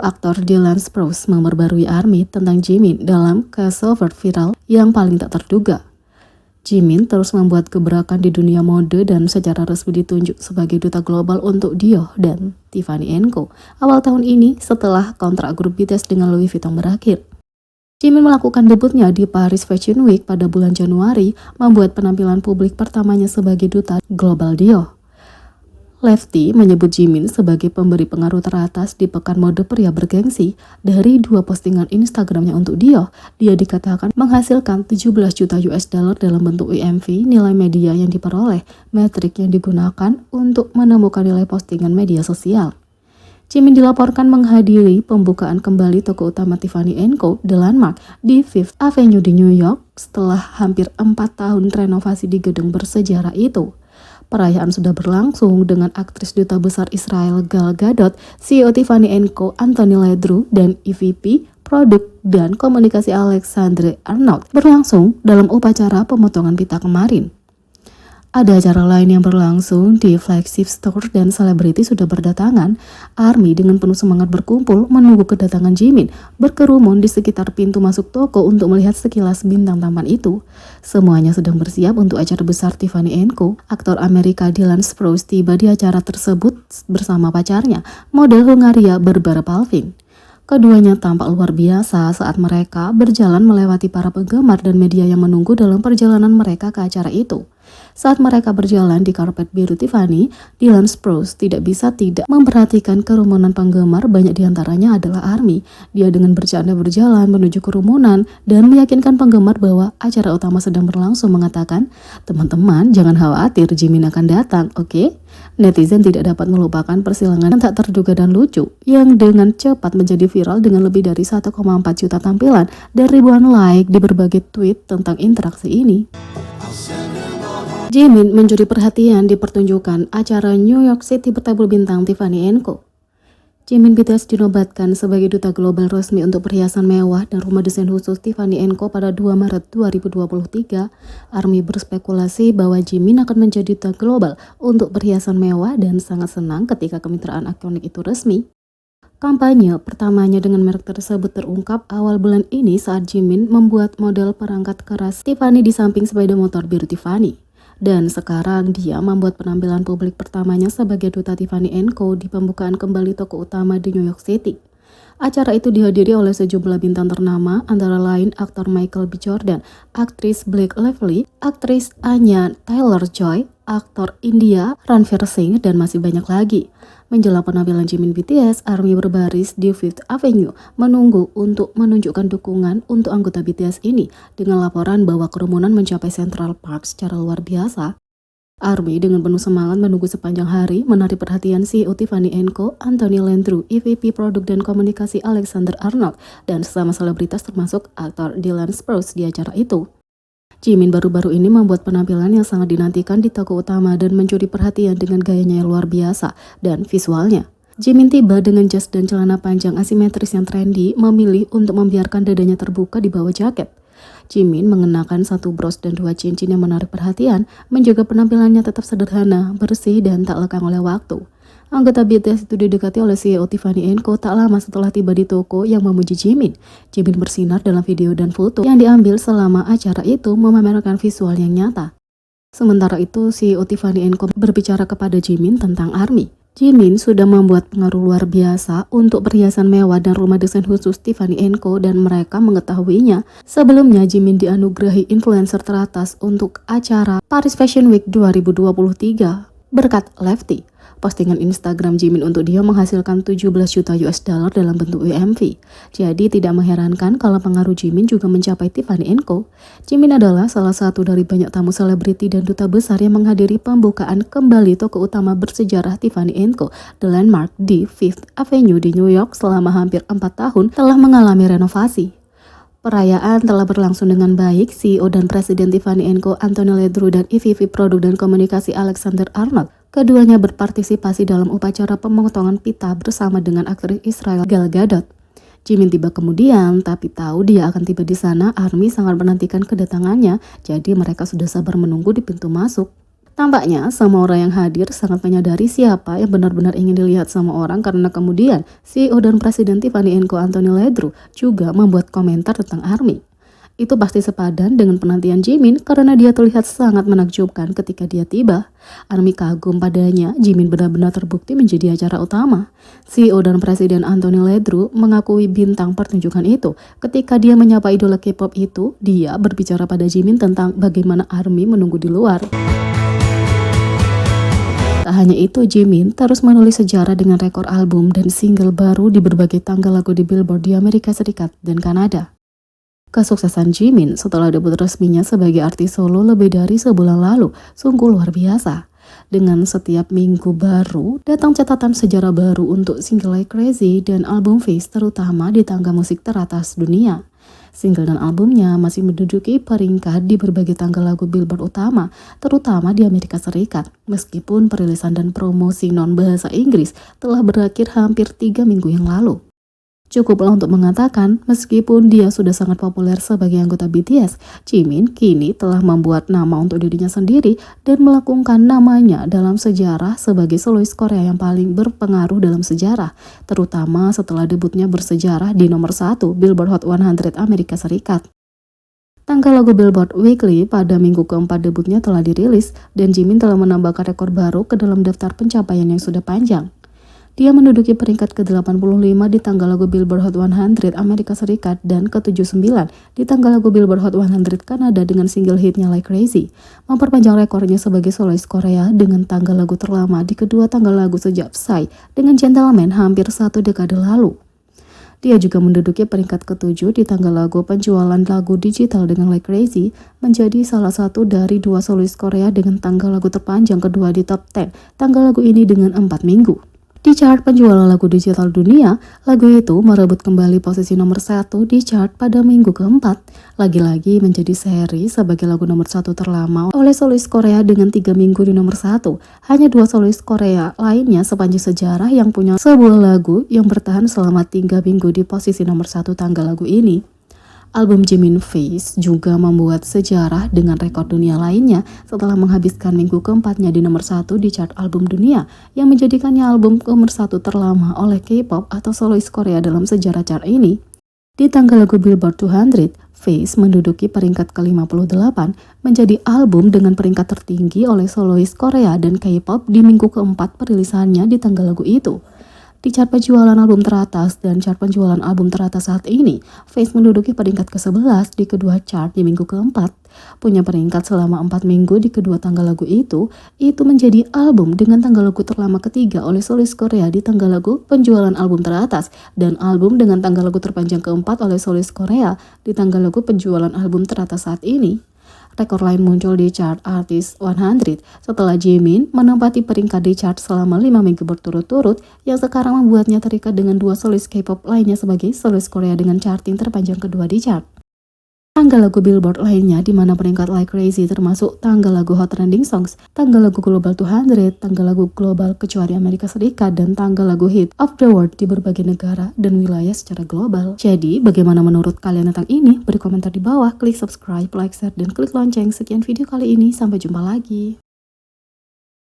aktor Dylan Sprouse memperbarui ARMY tentang Jimin dalam crossover viral yang paling tak terduga. Jimin terus membuat gebrakan di dunia mode dan secara resmi ditunjuk sebagai duta global untuk Dior dan Tiffany & Co. awal tahun ini setelah kontrak grup BTS dengan Louis Vuitton berakhir. Jimin melakukan debutnya di Paris Fashion Week pada bulan Januari, membuat penampilan publik pertamanya sebagai duta global Dior. Lefty menyebut Jimin sebagai pemberi pengaruh teratas di pekan mode pria bergengsi. Dari 2 postingan Instagramnya untuk Dior, dia dikatakan menghasilkan 17 juta US dollar dalam bentuk IMV, nilai media yang diperoleh, metrik yang digunakan untuk menemukan nilai postingan media sosial. Jimin dilaporkan menghadiri pembukaan kembali toko utama Tiffany & Co. The Landmark di Fifth Avenue di New York setelah hampir 4 tahun renovasi di gedung bersejarah itu. Perayaan sudah berlangsung dengan aktris duta besar Israel Gal Gadot, CEO Tiffany & Co. Anthony Ledru, dan EVP Produk dan Komunikasi Alexandre Arnault berlangsung dalam upacara pemotongan pita kemarin. Ada acara lain yang berlangsung di flagship store dan selebriti sudah berdatangan. ARMY dengan penuh semangat berkumpul menunggu kedatangan Jimin, berkerumun di sekitar pintu masuk toko untuk melihat sekilas bintang tampan itu. Semuanya sedang bersiap untuk acara besar Tiffany & Co. Aktor Amerika Dylan Sprouse tiba di acara tersebut bersama pacarnya, model Hungaria Barbara Palvin. Keduanya tampak luar biasa saat mereka berjalan melewati para penggemar dan media yang menunggu dalam perjalanan mereka ke acara itu. Saat mereka berjalan di karpet biru Tiffany, Dylan Sprouse tidak bisa tidak memperhatikan kerumunan penggemar, banyak diantaranya adalah ARMY. Dia dengan bercanda berjalan menuju kerumunan dan meyakinkan penggemar bahwa acara utama sedang berlangsung, mengatakan, "Teman-teman, jangan khawatir, Jimin akan datang, oke?" Netizen tidak dapat melupakan persilangan yang tak terduga dan lucu, yang dengan cepat menjadi viral dengan lebih dari 1,4 juta tampilan dan ribuan like di berbagai tweet tentang interaksi ini. Jimin mencuri perhatian di pertunjukan acara New York City bertabur bintang Tiffany & Co. Jimin BTS dinobatkan sebagai duta global resmi untuk perhiasan mewah dan rumah desain khusus Tiffany & Co. pada 2 Maret 2023. ARMY berspekulasi bahwa Jimin akan menjadi duta global untuk perhiasan mewah dan sangat senang ketika kemitraan ikonik itu resmi. Kampanye pertamanya dengan merek tersebut terungkap awal bulan ini saat Jimin membuat model perangkat keras Tiffany di samping sepeda motor biru Tiffany. Dan sekarang dia membuat penampilan publik pertamanya sebagai duta Tiffany & Co. di pembukaan kembali toko utama di New York City. Acara itu dihadiri oleh sejumlah bintang ternama, antara lain aktor Michael B. Jordan, aktris Blake Lively, aktris Anya Taylor-Joy, aktor India Ranveer Singh, dan masih banyak lagi. Menjelang penampilan Jimin BTS, ARMY berbaris di Fifth Avenue menunggu untuk menunjukkan dukungan untuk anggota BTS ini dengan laporan bahwa kerumunan mencapai Central Park secara luar biasa. ARMY dengan penuh semangat menunggu sepanjang hari, menarik perhatian CEO Tiffany & Co. Anthony Ledru, EVP Produk dan Komunikasi Alexandre Arnault, dan sesama selebritas termasuk aktor Dylan Sprouse di acara itu. Jimin baru-baru ini membuat penampilan yang sangat dinantikan di toko utama dan mencuri perhatian dengan gayanya yang luar biasa dan visualnya. Jimin tiba dengan jas dan celana panjang asimetris yang trendy, memilih untuk membiarkan dadanya terbuka di bawah jaket. Jimin mengenakan 1 bros dan 2 cincin yang menarik perhatian, menjaga penampilannya tetap sederhana, bersih, dan tak lekang oleh waktu. Anggota BTS itu didekati oleh CEO Tiffany & Co. tak lama setelah tiba di toko yang memuji Jimin. Jimin bersinar dalam video dan foto yang diambil selama acara itu memamerkan visual yang nyata. Sementara itu, CEO Tiffany & Co. berbicara kepada Jimin tentang ARMY. Jimin sudah membuat pengaruh luar biasa untuk perhiasan mewah dan rumah desain khusus Tiffany & Co. dan mereka mengetahuinya. Sebelumnya, Jimin dianugerahi influencer teratas untuk acara Paris Fashion Week 2023 berkat Lefty. Postingan Instagram Jimin untuk dia menghasilkan 17 juta US dollar dalam bentuk IMV. Jadi tidak mengherankan kalau pengaruh Jimin juga mencapai Tiffany & Co. Jimin adalah salah satu dari banyak tamu selebriti dan duta besar yang menghadiri pembukaan kembali toko utama bersejarah Tiffany & Co. The Landmark di Fifth Avenue di New York selama hampir 4 tahun telah mengalami renovasi. Perayaan telah berlangsung dengan baik. CEO dan Presiden Tiffany & Co. Anthony Ledru dan EVP Produk dan Komunikasi Alexandre Arnault, keduanya berpartisipasi dalam upacara pemotongan pita bersama dengan aktris Israel Gal Gadot. Jimin tiba kemudian, tapi tahu dia akan tiba di sana, ARMY sangat menantikan kedatangannya, jadi mereka sudah sabar menunggu di pintu masuk. Tampaknya semua orang yang hadir sangat menyadari siapa yang benar-benar ingin dilihat sama orang karena kemudian CEO dan Presiden Tiffany & Co Anthony Ledru juga membuat komentar tentang ARMY. Itu pasti sepadan dengan penantian Jimin karena dia terlihat sangat menakjubkan ketika dia tiba. ARMY kagum padanya, Jimin benar-benar terbukti menjadi acara utama. CEO dan Presiden Anthony Ledru mengakui bintang pertunjukan itu. Ketika dia menyapa idola K-pop itu, dia berbicara pada Jimin tentang bagaimana ARMY menunggu di luar. Tak hanya itu, Jimin terus menulis sejarah dengan rekor album dan single baru di berbagai tanggal lagu di Billboard di Amerika Serikat dan Kanada. Kesuksesan Jimin setelah debut resminya sebagai artis solo lebih dari sebulan lalu sungguh luar biasa. Dengan setiap minggu baru, datang catatan sejarah baru untuk single Like Crazy dan album Face terutama di tangga musik teratas dunia. Single dan albumnya masih menduduki peringkat di berbagai tangga lagu Billboard utama, terutama di Amerika Serikat, meskipun perilisan dan promosi non-bahasa Inggris telah berakhir hampir 3 minggu yang lalu. Cukuplah untuk mengatakan, meskipun dia sudah sangat populer sebagai anggota BTS, Jimin kini telah membuat nama untuk dirinya sendiri dan melakukan namanya dalam sejarah sebagai solois Korea yang paling berpengaruh dalam sejarah, terutama setelah debutnya bersejarah di nomor 1 Billboard Hot 100 Amerika Serikat. Tanggal lagu Billboard Weekly pada minggu keempat debutnya telah dirilis dan Jimin telah menambahkan rekor baru ke dalam daftar pencapaian yang sudah panjang. Dia menduduki peringkat ke-85 di tanggal lagu Billboard Hot 100 Amerika Serikat dan ke-79 di tanggal lagu Billboard Hot 100 Kanada dengan single hitnya Like Crazy, memperpanjang rekornya sebagai solois Korea dengan tanggal lagu terlama di kedua tanggal lagu sejak Psy dengan Gentleman hampir 1 dekade lalu. Dia juga menduduki peringkat ke-7 di tanggal lagu penjualan lagu digital dengan Like Crazy, menjadi salah satu dari 2 solois Korea dengan tanggal lagu terpanjang kedua di top 10 tanggal lagu ini dengan 4 minggu. Di chart penjualan lagu digital dunia, lagu itu merebut kembali posisi nomor 1 di chart pada minggu keempat. Lagi-lagi menjadi seri sebagai lagu nomor 1 terlama oleh solois Korea dengan 3 minggu di nomor 1. Hanya 2 solois Korea lainnya sepanjang sejarah yang punya sebuah lagu yang bertahan selama 3 minggu di posisi nomor 1 tanggal lagu ini. Album Jimin Face juga membuat sejarah dengan rekor dunia lainnya setelah menghabiskan minggu keempatnya di nomor 1 di chart album dunia yang menjadikannya album nomor 1 terlama oleh K-pop atau solois Korea dalam sejarah chart ini. Di tanggal lagu Billboard 200, Face menduduki peringkat ke-58 menjadi album dengan peringkat tertinggi oleh solois Korea dan K-pop di minggu keempat perilisannya di tanggal lagu itu. Di chart penjualan album teratas dan chart penjualan album teratas saat ini, Face menduduki peringkat ke-11 di kedua chart di minggu keempat. Punya peringkat selama 4 minggu di kedua tanggal lagu itu menjadi album dengan tanggal lagu terlama ketiga oleh solois Korea di tanggal lagu penjualan album teratas dan album dengan tanggal lagu terpanjang keempat oleh solois Korea di tanggal lagu penjualan album teratas saat ini. Rekor lain muncul di chart Artist 100 setelah Jimin menempati peringkat di chart selama 5 minggu berturut-turut yang sekarang membuatnya terikat dengan 2 solois K-pop lainnya sebagai solois Korea dengan charting terpanjang kedua di chart. Tanggal lagu Billboard lainnya di mana peringkat Like Crazy termasuk tanggal lagu Hot Trending Songs, tanggal lagu Global 200, tanggal lagu global kecuali Amerika Serikat, dan tanggal lagu Hit of the World di berbagai negara dan wilayah secara global. Jadi, bagaimana menurut kalian tentang ini? Beri komentar di bawah, klik subscribe, like, share, dan klik lonceng. Sekian video kali ini, sampai jumpa lagi.